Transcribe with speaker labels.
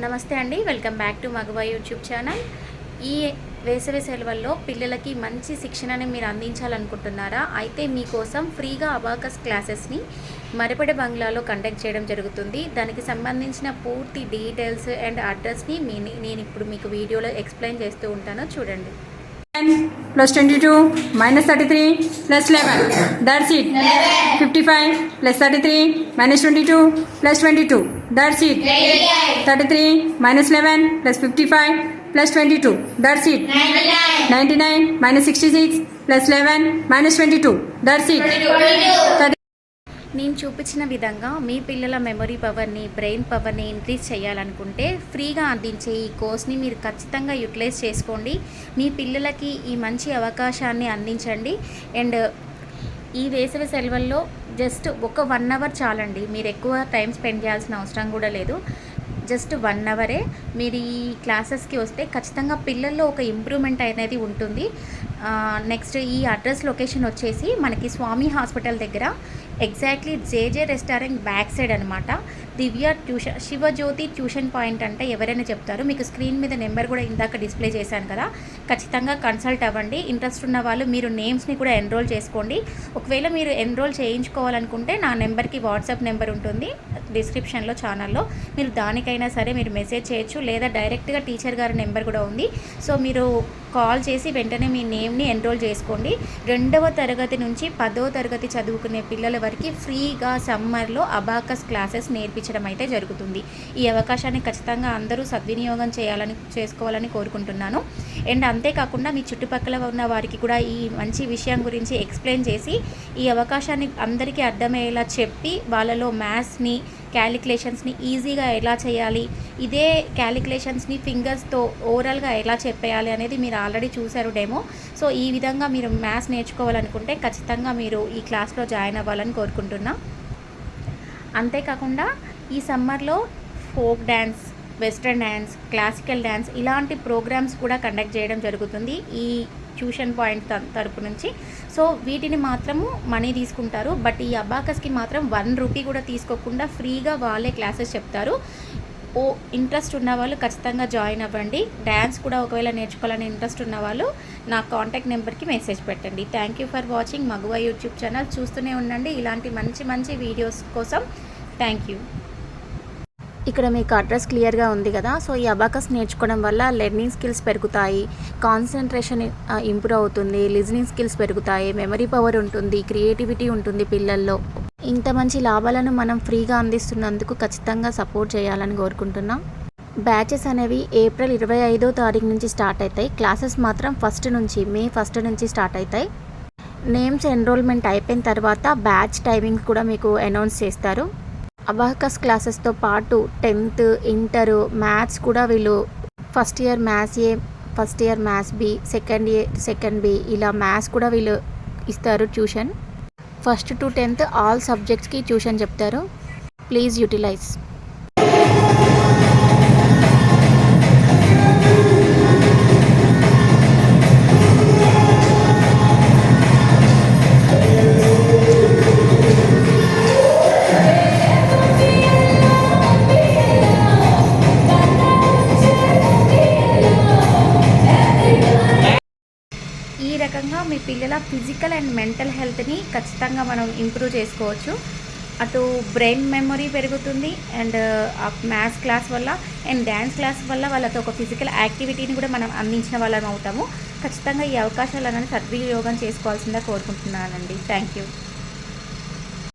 Speaker 1: నమస్తే అండి, welcome back to మగవా యూట్యూబ్ ఛానల్. ఈ వేసవి సెలవుల్లో పిల్లలకి మంచి శిక్షణని మీరు అందించాలనుకుంటున్నారా? అయితే మీకోసం ఫ్రీగా అబాకస్ క్లాసెస్ని మరపడి బంగ్లాలో కండక్ట్ చేయడం జరుగుతుంది. దానికి సంబంధించిన పూర్తి డీటెయిల్స్ అండ్ అడ్రస్ని నేను ఇప్పుడు మీకు వీడియోలో ఎక్స్ప్లెయిన్ చేస్తూ ఉంటాను, చూడండి.
Speaker 2: plus 22 minus 33 plus 11, that's it. 55 plus 33 minus 22 plus 22, that's it. 33 minus 11 plus 55 plus 22, that's it. 99 minus 66 plus 11 minus 22, that's it.
Speaker 1: నేను చూపించిన విధంగా మీ పిల్లల మెమరీ పవర్ని, బ్రెయిన్ పవర్ని ఇంక్రీజ్ చేయాలనుకుంటే ఫ్రీగా అందించే ఈ కోర్స్ని మీరు ఖచ్చితంగా యూటిలైజ్ చేసుకోండి. మీ పిల్లలకి ఈ మంచి అవకాశాన్ని అందించండి. అండ్ ఈ వేసవి సెలవుల్లో జస్ట్ ఒక 1 అవర్ చాలండి, మీరు ఎక్కువ టైం స్పెండ్ చేయాల్సిన అవసరం కూడా లేదు. జస్ట్ 1 అవరే మీరు ఈ క్లాసెస్కి వస్తే ఖచ్చితంగా పిల్లల్లో ఒక ఇంప్రూవ్మెంట్ అనేది ఉంటుంది. నెక్స్ట్ ఈ అడ్రస్ లొకేషన్ వచ్చేసి మనకి స్వామి హాస్పిటల్ దగ్గర, ఎగ్జాక్ట్లీ జేజే రెస్టారెంట్ బ్యాక్ సైడ్ అనమాట. దివ్య ట్యూషన్, శివజ్యోతి ట్యూషన్ పాయింట్ అంటే ఎవరైనా చెప్తారు. మీకు స్క్రీన్ మీద నెంబర్ కూడా ఇందాక డిస్ప్లే చేశాను కదా, ఖచ్చితంగా కన్సల్ట్ అవ్వండి. ఇంట్రెస్ట్ ఉన్న వాళ్ళు మీరు నేమ్స్ని కూడా ఎన్రోల్ చేసుకోండి. ఒకవేళ మీరు ఎన్రోల్ చేయించుకోవాలనుకుంటే నా నెంబర్కి వాట్సాప్ నెంబర్ ఉంటుంది డిస్క్రిప్షన్లో, ఛానల్లో. మీరు దానికైనా సరే మీరు మెసేజ్ చేయొచ్చు, లేదా డైరెక్ట్గా టీచర్ గారి నెంబర్ కూడా ఉంది. సో మీరు కాల్ చేసి వెంటనే మీ నేమ్ని ఎన్రోల్ చేసుకోండి. 2వ తరగతి నుంచి 10వ తరగతి చదువుకునే పిల్లల వరకు ఫ్రీగా సమ్మర్లో అబాకస్ క్లాసెస్ నేర్పించడం అయితే జరుగుతుంది. ఈ అవకాశాన్ని ఖచ్చితంగా అందరూ సద్వినియోగం చేసుకోవాలని కోరుకుంటున్నాను. అండ్ అంతేకాకుండా మీ చుట్టుపక్కల ఉన్న వారికి కూడా ఈ మంచి విషయం గురించి ఎక్స్ప్లెయిన్ చేసి ఈ అవకాశాన్ని అందరికీ అర్థమయ్యేలా చెప్పి వాళ్ళలో మ్యాథ్స్ని, క్యాలిక్యులేషన్స్ని ఈజీగా ఎలా చేయాలి, ఇదే క్యాలిక్యులేషన్స్ని ఫింగర్స్తో ఓవరాల్గా ఎలా చెప్పేయాలి అనేది మీరు ఆల్రెడీ చూశారు డెమో. సో ఈ విధంగా మీరు మ్యాథ్స్ నేర్చుకోవాలనుకుంటే ఖచ్చితంగా మీరు ఈ క్లాస్లో జాయిన్ అవ్వాలని కోరుకుంటున్నా. అంతేకాకుండా ఈ సమ్మర్లో folk dance, western dance, classical dance ఇలాంటి ప్రోగ్రామ్స్ కూడా కండక్ట్ చేయడం జరుగుతుంది ఈ ట్యూషన్ పాయింట్ తరపు నుంచి. సో వీటిని మాత్రము మనీ తీసుకుంటారు, బట్ ఈ అబాకస్కి మాత్రం 1 రూపీ కూడా తీసుకోకుండా ఫ్రీగా వాళ్ళే క్లాసెస్ చెప్తారు. ఇంట్రెస్ట్ ఉన్న వాళ్ళు ఖచ్చితంగా జాయిన్ అవ్వండి. డ్యాన్స్ కూడా ఒకవేళ నేర్చుకోవాలని ఇంట్రెస్ట్ ఉన్న వాళ్ళు నా కాంటాక్ట్ నెంబర్కి మెసేజ్ పెట్టండి. థ్యాంక్ యూ ఫర్ వాచింగ్ మగువా యూట్యూబ్ ఛానల్. చూస్తూనే ఉండండి ఇలాంటి మంచి మంచి వీడియోస్ కోసం. Thank you. ఇక్కడ మీకు అడ్రస్ క్లియర్గా ఉంది కదా. సో ఈ అబాకస్ నేర్చుకోవడం వల్ల లెర్నింగ్ స్కిల్స్ పెరుగుతాయి, కాన్సన్ట్రేషన్ ఇంప్రూవ్ అవుతుంది, లిజనింగ్ స్కిల్స్ పెరుగుతాయి, మెమరీ పవర్ ఉంటుంది, క్రియేటివిటీ ఉంటుంది పిల్లల్లో. ఇంత మంచి లాభాలను మనం ఫ్రీగా అందిస్తున్నందుకు ఖచ్చితంగా సపోర్ట్ చేయాలని కోరుకుంటున్నాం. బ్యాచెస్ అనేవి ఏప్రిల్ 25వ తారీఖు నుంచి స్టార్ట్ అవుతాయి. క్లాసెస్ మాత్రం మే 1 నుంచి స్టార్ట్ అవుతాయి. నేమ్స్ ఎన్రోల్మెంట్ అయిపోయిన తర్వాత బ్యాచ్ టైమింగ్స్ కూడా మీకు అనౌన్స్ చేస్తారు. అబాకస్ క్లాసెస్తో పాటు 10th, ఇంటర్, మ్యాథ్స్ కూడా వీళ్ళు first year maths A, first year maths B, second B ఇలా మ్యాథ్స్ కూడా వీళ్ళు ఇస్తారు tuition. 1st to 10th all సబ్జెక్ట్స్కి ట్యూషన్ చెప్తారు. Please utilise. ఈ రకంగా మీ పిల్లల ఫిజికల్ అండ్ మెంటల్ హెల్త్ని ఖచ్చితంగా మనం ఇంప్రూవ్ చేసుకోవచ్చు. అటు బ్రెయిన్ మెమరీ పెరుగుతుంది, అండ్ మ్యాథ్స్ క్లాస్ వల్ల అండ్ డ్యాన్స్ క్లాస్ వల్ల వాళ్ళతో ఒక ఫిజికల్ యాక్టివిటీని కూడా మనం అందించిన వాళ్ళం అవుతాము. ఖచ్చితంగా ఈ అవకాశాలను సద్వినియోగం చేసుకోవాల్సిందిగా కోరుకుంటున్నానండి. Thank you.